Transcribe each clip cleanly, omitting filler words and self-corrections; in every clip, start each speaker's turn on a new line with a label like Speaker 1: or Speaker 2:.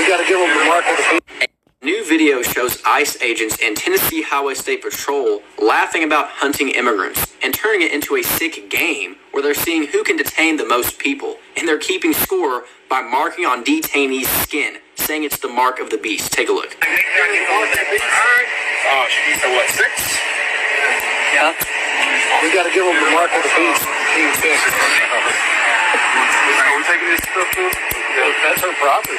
Speaker 1: We got to give them the mark of the beast.
Speaker 2: New video shows ICE agents and Tennessee Highway State Patrol laughing about hunting immigrants and turning it into a sick game where they're seeing who can detain the most people, and they're keeping score by marking on detainees' skin, saying it's the mark of the beast. Take a look.
Speaker 1: Oh, she said what, 6? Yeah. We got to give them the mark of the beast. We're taking this stuff too. That's her property.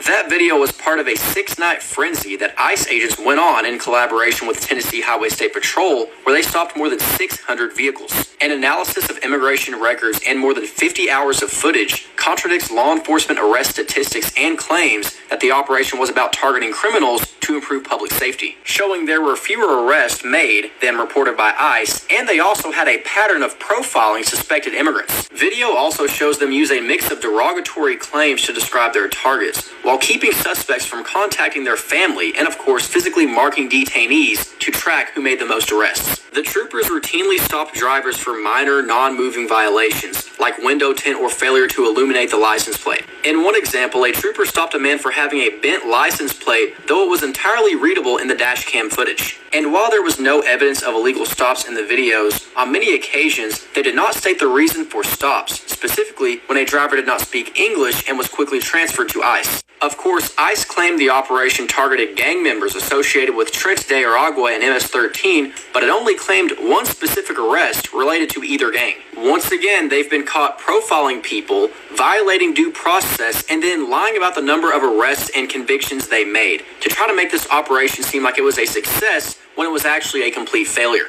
Speaker 2: That video was part of a 6-night frenzy that ICE agents went on in collaboration with Tennessee Highway State Patrol, where they stopped more than 600 vehicles. An analysis of immigration records and more than 50 hours of footage contradicts law enforcement arrest statistics and claims that the operation was about targeting criminals to improve public safety, showing there were fewer arrests made than reported by ICE, and they also had a pattern of profiling suspected immigrants. Video also shows them use a mix of derogatory claims to describe their targets, while keeping suspects from contacting their family and, of course, physically marking detainees to track who made the most arrests. The troopers routinely stopped drivers for minor, non-moving violations, like window tint or failure to illuminate the license plate. In one example, a trooper stopped a man for having a bent license plate, though it was entirely readable in the dash cam footage. And while there was no evidence of illegal stops in the videos, on many occasions, they did not state the reason for stops, specifically when a driver did not speak English and was quickly transferred to ICE. Of course, ICE claimed the operation targeted gang members associated with Trent de Aragua and MS-13, but it only claimed one specific arrest related to either gang. Once again, they've been caught profiling people, violating due process, and then lying about the number of arrests and convictions they made to try to make this operation seem like it was a success when it was actually a complete failure.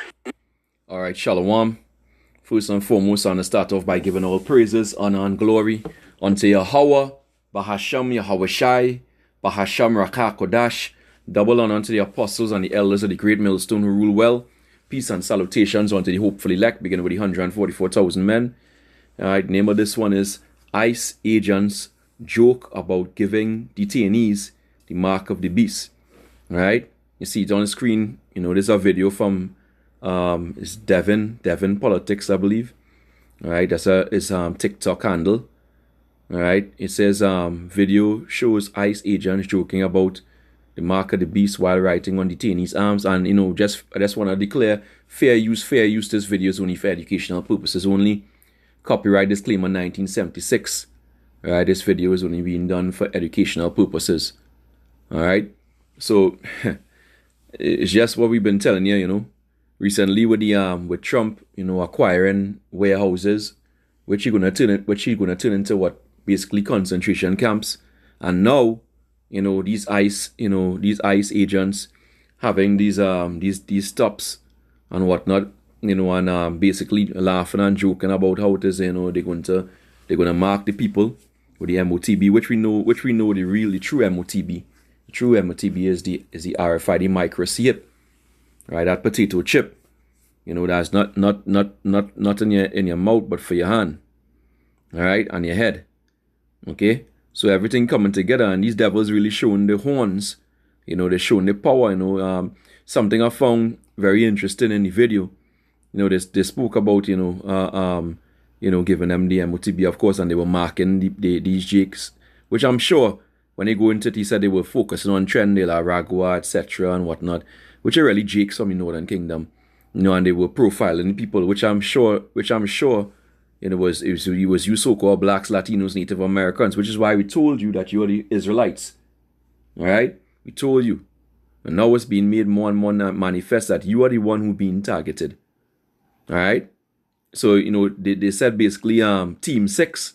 Speaker 3: All right, Shalom. First and foremost, I'm going to start off by giving all praises, honor, and glory unto Yahweh, Bahasham Yahweh Shai, Bahasham Rakah Kodash. Double honor unto the apostles and the elders of the great millstone who rule well. Peace and salutations unto the hopeful elect, beginning with the 144,000 men. All right, name of this one is ICE agents joke about giving detainees the mark of the beast. All right, you see it on the screen. You know, there's a video from it's Devin Politics, I believe. All right, that's his TikTok handle. All right, it says video shows ICE agents joking about the mark of the beast while writing on detainees' arms, and you know, I just want to declare fair use. This video is only for educational purposes only. Copyright disclaimer 1976. All right, this video is only being done for educational purposes. All right, so it's just what we've been telling you. You know, recently with the with Trump, you know, acquiring warehouses, which he gonna turn into what, basically concentration camps, and now, you know, these ICE agents having these stops and whatnot, you know, and basically laughing and joking about how it is, you know, they're gonna mark the people with the MOTB, which we know the true MOTB. The true MOTB is the RFID microchip, right? That potato chip, you know, that's not in your mouth, but for your hand, all right, and your head. Okay, so everything coming together, and these devils really showing the horns. You know, they're showing the power. You know, something I found very interesting in the video. You know, they spoke about you know, giving them the MOTB, of course, and they were marking these jakes, which I'm sure when they go into it, he said they were focusing on Tren de Aragua, etc. and whatnot, which are really jakes from the Northern Kingdom. You know, and they were profiling people, which I'm sure. You know, it was you so-called blacks, Latinos, Native Americans, which is why we told you that you're the Israelites. All right? We told you. And now it's being made more and more manifest that you are the one who's being targeted. All right? So, you know, they said basically Team 6.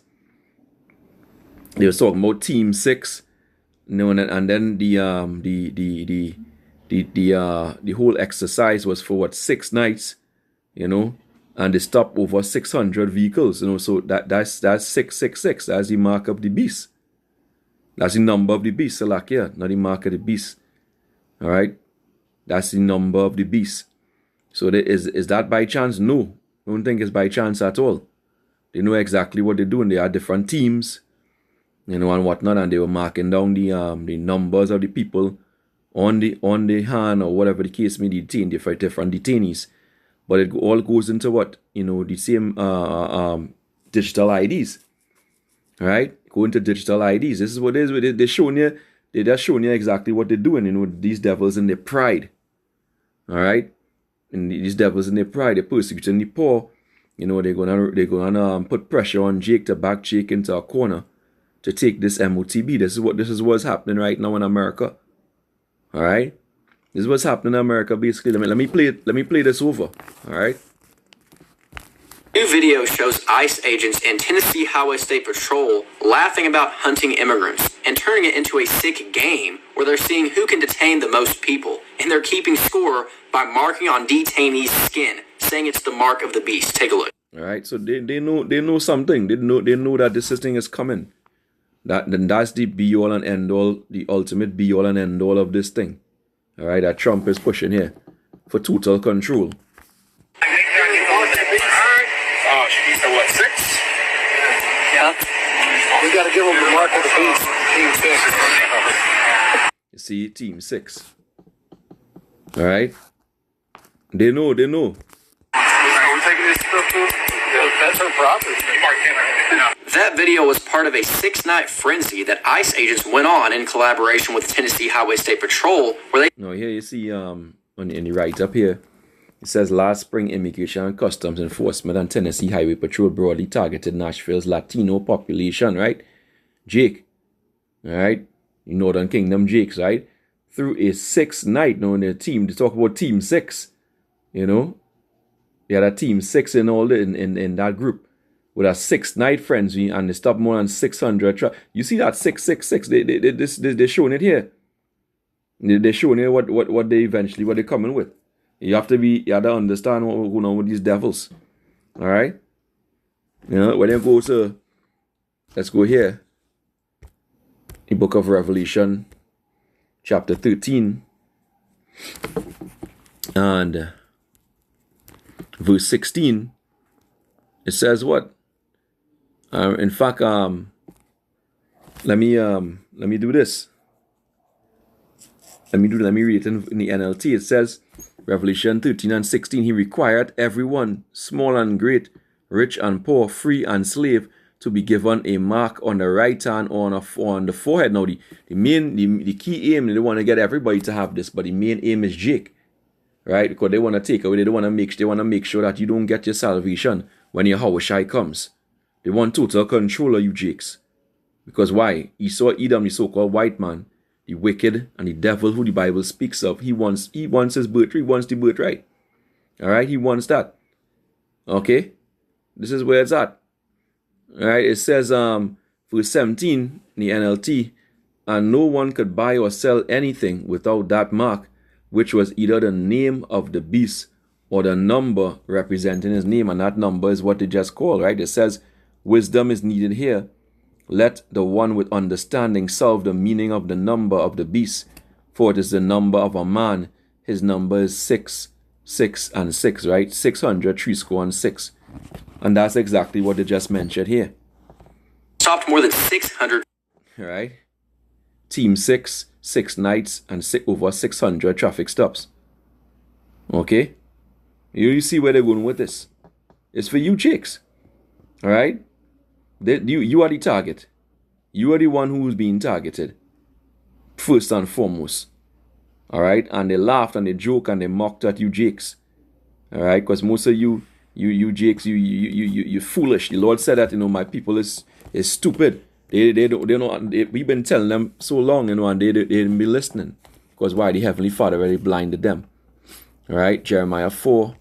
Speaker 3: They were talking about Team 6. You know, and then the whole exercise was for what, 6 nights, you know? And they stopped over 600 vehicles, you know, so that's 666. That's the mark of the beast. That's the number of the beast, Salakia, not the mark of the beast. All right, that's the number of the beast. So is that by chance? No, I don't think it's by chance at all. They know exactly what they're doing. They are different teams, you know, and whatnot, and they were marking down the numbers of the people on the hand or whatever the case may be, detained, different detainees. But it all goes into what, you know, the same digital IDs, right? go into digital IDs. This is what it is. They're showing you, they're just showing you exactly what they're doing, you know, these devils in their pride. All right? And these devils in their pride, they're persecuting the poor. You know, they're gonna put pressure on Jake to back Jake into a corner to take this MOTB. This is what's happening right now in America. All right? This is what's happening in America, basically. Let me play this over. All right?
Speaker 2: New video shows ICE agents and Tennessee Highway State Patrol laughing about hunting immigrants and turning it into a sick game where they're seeing who can detain the most people. And they're keeping score by marking on detainees' skin, saying it's the mark of the beast. Take a look.
Speaker 3: All right, so they know something. They know that this thing is coming. That's the be all and end all, the ultimate be all and end all of this thing. All right, that Trump is pushing here for total control.
Speaker 1: Oh, she needs to what, 6? Yeah. We got to give them the mark of the beast. Team 6.
Speaker 3: You see, Team 6. All right? They know.
Speaker 1: Are we taking this stuff too? That's her property.
Speaker 2: That video was part of a 6-night frenzy that ICE agents went on in collaboration with Tennessee Highway State Patrol, where they...
Speaker 3: No, here you see, in the right up here, it says last spring, Immigration and Customs Enforcement and Tennessee Highway Patrol broadly targeted Nashville's Latino population, right? Jake, all right? Northern Kingdom Jakes, right? Through a 6-night, in the team, they talk about Team 6, you know? They had a Team 6 in all in that group with a 6-night frenzy, and they stopped more than 600. You see that 666? They're showing it here. They're showing you what they're coming with. You have to understand what's going on with these devils. All right? You know, when they go to, let's go here. The book of Revelation, chapter 13, and verse 16. It says what? In fact, let me do this. Let me read it in the NLT. It says, Revelation 13 and 16, he required everyone, small and great, rich and poor, free and slave, to be given a mark on the right hand or on the forehead. Now, the key aim, they want to get everybody to have this, but the main aim is Jake, right? Because they want to take away, they want to make sure that you don't get your salvation when your Hawashai comes. They want total control of you Jakes. Because why? Esau, Edom, the so-called white man, the wicked and the devil who the Bible speaks of, he wants his birthright, he wants the birthright. All right, he wants that. Okay, this is where it's at. All right, it says, verse 17 in the NLT, and no one could buy or sell anything without that mark, which was either the name of the beast or the number representing his name, and that number is what they just call, right? It says, wisdom is needed here. Let the one with understanding solve the meaning of the number of the beast, for it is the number of a man. His number is 6, 6, and 6, right? 600, 6. And that's exactly what they just mentioned here.
Speaker 2: stopped more than 600.
Speaker 3: All right? Team 6, 6 nights, and over 600 traffic stops. Okay? You see where they're going with this. It's for you Jakes. All right? You are the target. You are the one who's being targeted. First and foremost. All right? And they laughed and they joked and they mocked at you Jakes. All right? Because most of you Jakes, you foolish. The Lord said that, my people is stupid. We've been telling them so long, and they didn't be listening. Because why? The Heavenly Father already blinded them. All right? Jeremiah 4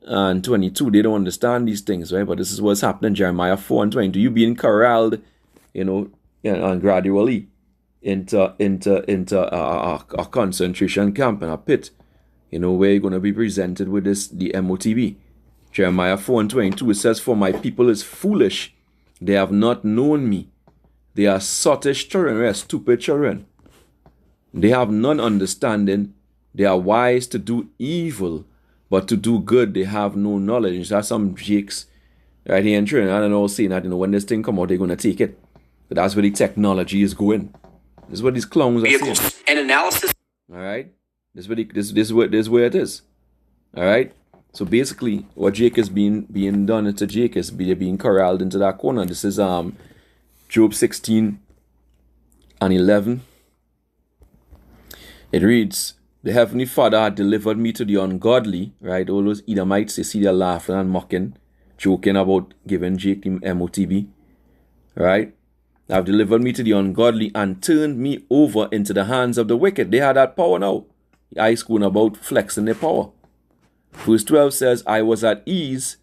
Speaker 3: and 22, they don't understand these things, right? But this is what's happening. Jeremiah 4 and 22, you being corralled, and gradually into a concentration camp and a pit, where you're going to be presented with the MOTB. Jeremiah 4 and 22, it says, for my people is foolish, they have not known me. They are sottish children, they are stupid children. They have none understanding. They are wise to do evil, but to do good they have no knowledge. That's some Jakes right here in Trinidad and all saying that, when this thing come out, they're going to take it. But that's where the technology is going. This is what these clowns are saying.
Speaker 2: And analysis.
Speaker 3: All right? This is where it is. All right? So basically, what Jake is being done to Jake is being corralled into that corner. This is Job 16 and 11. It reads, the Heavenly Father had delivered me to the ungodly, right? All those Edomites, you see they're laughing and mocking, joking about giving Jake the MOTB, right? They have delivered me to the ungodly and turned me over into the hands of the wicked. They had that power now. The ice going about flexing their power. Verse 12 says, I was at ease,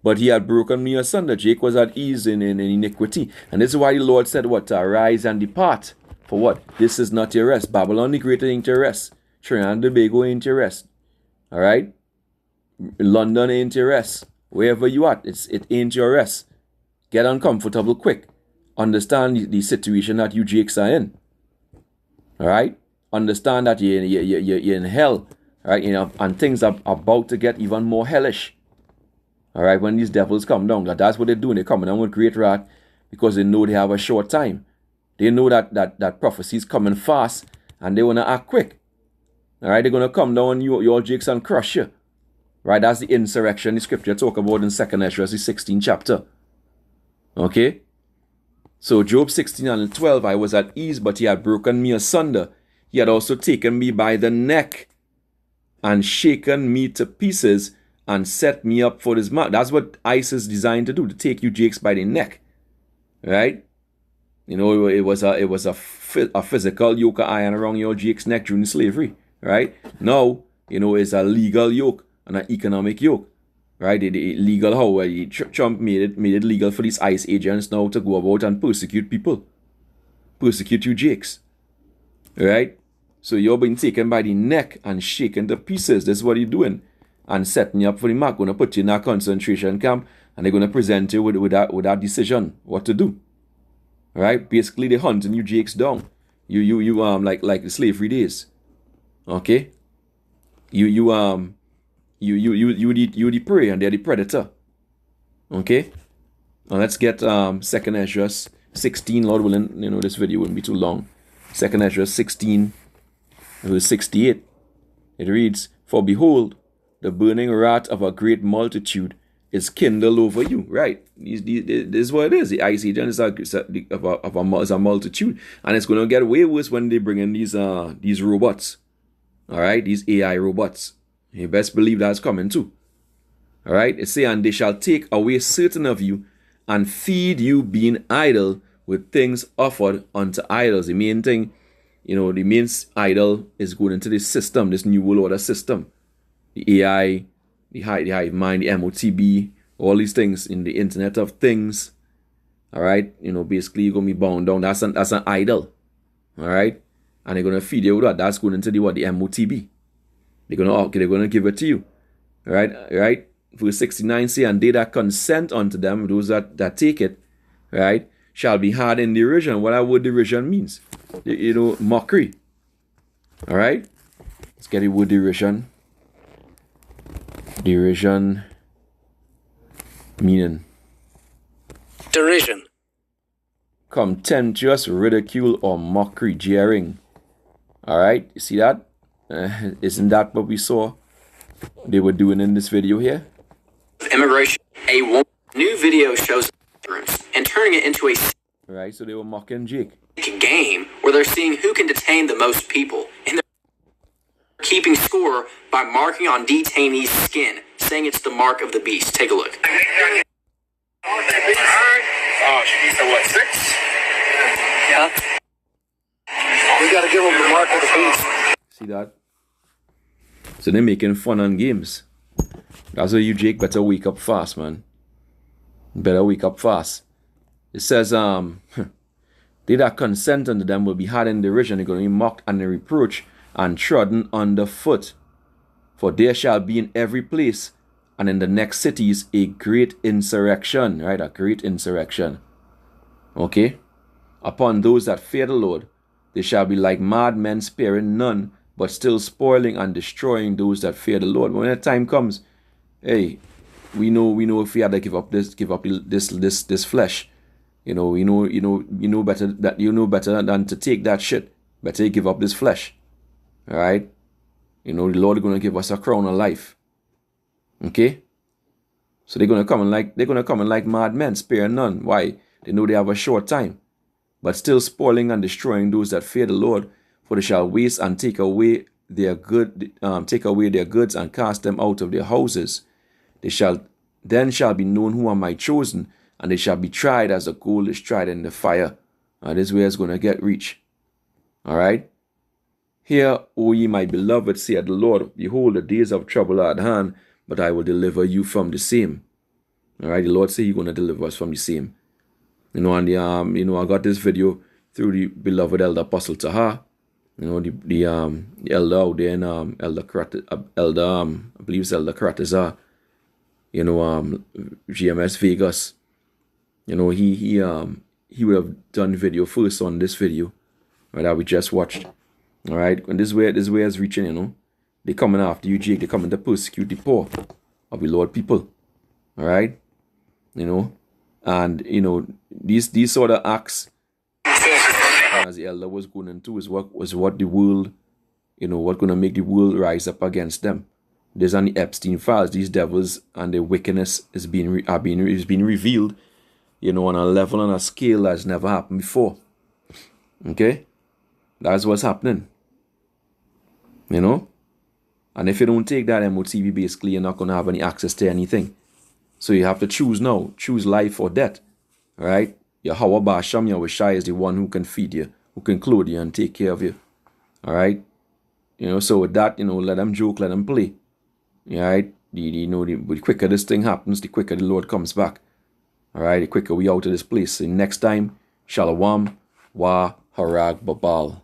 Speaker 3: but he had broken me asunder. Jake was at ease in iniquity. And this is why the Lord said what? To arise and depart. For what? This is not your rest. Babylon the Great ain't your rest. Trinidad and Tobago ain't your rest. Alright? London ain't your rest. Wherever you at, it ain't your rest. Get uncomfortable quick. Understand the situation that you Jakes are in. Alright? Understand that you're in hell. Alright? You know, and things are about to get even more hellish. Alright? When these devils come down. That's what they're doing. They're coming down with great wrath because they know they have a short time. They know that prophecy is coming fast and they want to act quick. Alright, they're going to come down on your Jakes and crush you. Right, that's the insurrection the scripture talk about in 2nd Ezra, the 16th chapter. Okay? So Job 16 and 12, I was at ease, but he had broken me asunder. He had also taken me by the neck and shaken me to pieces and set me up for his mouth. That's what ICE is designed to do, to take you Jakes by the neck. Right? You know, it was a physical yoke of iron around your Jake's neck during slavery. Right? Now, you know, it's a legal yoke and an economic yoke. Right? The legal how Trump made it legal for these ICE agents now to go about and persecute people. Persecute you Jakes. Right? So you're being taken by the neck and shaken to pieces. This is what you're doing. And setting you up for the mark. Going to put you in a concentration camp and they're going to present you with that decision. What to do. Right? Basically they're hunting you Jakes down. You like the slavery days. Okay? You the prey and they're the predator. Okay? Now let's get 2nd Ezra 16, Lord willing, you know, this video wouldn't be too long. 2nd Ezra 16, verse 68. It reads, for behold, the burning wrath of a great multitude is kindled over you. Right? This is what it is. The ICE agent is a multitude. And it's going to get way worse when they bring in these robots. Alright? These AI robots. You best believe that's coming too. Alright? It say, and they shall take away certain of you and feed you being idle with things offered unto idols. The main thing, you know, the main idol is going into this system, this new world order system. The AI, the hive mind, the MOTB, all these things in the Internet of Things. Alright? You know, basically you're going to be bound down. That's an idol. Alright? And they're going to feed you with that. That's going into the MOTB. They're going to give it to you. Right? Verse 69 say, and they that consent unto them, those that take it, right, shall be had in derision. What that word derision means? You know, mockery. Alright? Let's get the word derision. Derision meaning.
Speaker 1: Derision.
Speaker 3: Contemptuous ridicule or mockery, jeering. Alright, you see that? Isn't that what we saw they were doing in this video here?
Speaker 2: Immigration. A new video shows rooms and turning it into a
Speaker 3: Right, so they were mocking Jake.
Speaker 2: game where they're seeing who can detain the most people. And they're keeping score by marking on detainees' skin, saying it's the mark of the beast. Take a look.
Speaker 1: She needs to what, 6? Yeah. We gotta give them the mark of the beast.
Speaker 3: See that? So they're making fun and games. That's why you Jake better wake up fast, man. Better wake up fast. It says, they that consent unto them will be had in derision. They're going to be mocked and reproached and trodden underfoot. For there shall be in every place and in the next cities a great insurrection. Right? A great insurrection. Okay? Upon those that fear the Lord, they shall be like mad men, sparing none, but still spoiling and destroying those that fear the Lord. When the time comes, hey, we know if we had to give up this flesh, you know better than to take that shit. Better give up this flesh. All right? You know, the Lord is going to give us a crown of life. Okay? So they're going to come in like mad men, spare none. Why? They know they have a short time. but still spoiling and destroying those that fear the Lord, for they shall waste and take away their goods and cast them out of their houses. Then shall be known who are my chosen, and they shall be tried as the gold is tried in the fire. This is where it's going to get reached. All right. Hear, O ye my beloved, saith the Lord, behold, the days of trouble are at hand, but I will deliver you from the same. All right. The Lord say He's going to deliver us from the same. And I got this video through the beloved Elder Apostle Taha. The elder out there in I believe it's Elder Karatazar, GMS Vegas. He would have done video first on this video, right, that we just watched. All right, and this way is reaching. They coming after you, Jake. They coming to persecute the poor of the Lord people. All right, and these sort of acts, as the elder was going into, is what the world, what going to make the world rise up against them. There's on the Epstein files, these devils and their wickedness is being revealed, on a level and a scale that's never happened before. Okay, that's what's happening. And if you don't take that MOTV, basically you're not going to have any access to anything. So you have to choose now. Choose life or death. All right? Yahweh Ba'asham Yahushai is the one who can feed you, who can clothe you and take care of you. All right? So with that, let them joke, let them play. All right? The quicker this thing happens, the quicker the Lord comes back. All right? The quicker we out of this place. And next time, Shalom, Wa Harag Babal.